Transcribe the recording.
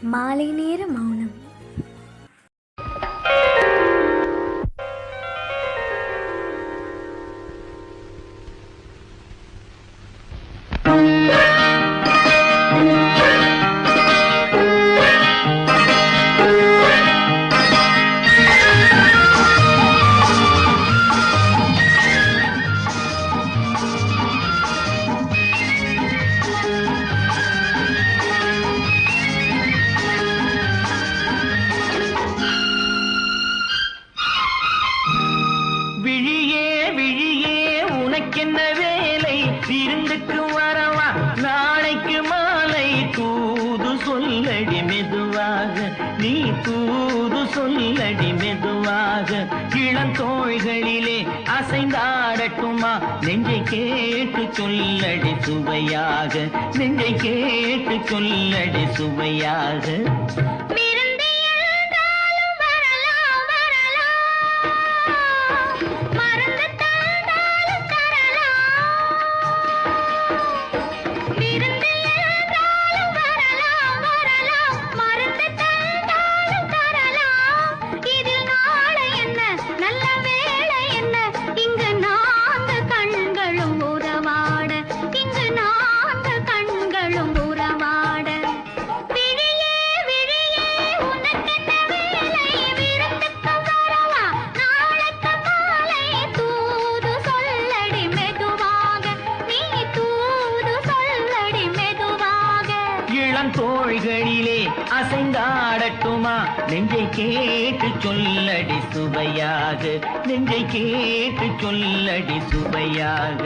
மாலை நேர மௌனம். என்ன வேலை விருந்துக்கு வரவா நாளைக்கு மாலை தூது சொல்லடி மெதுவாக நீ தூது சொல்லடி மெதுவாக இளந்தோள்களிலே அசைந்தாடட்டுமா நெஞ்சை கேட்டு சொல்லடி சுவையாக நெஞ்சை கேட்டு சொல்லடி சுவையாக தோள்களிலே அசைந்தாடட்டுமா நெஞ்சை கேட்டு சொல்லடி சுவையாக நெஞ்சை கேட்டு சொல்லடி சுவையாக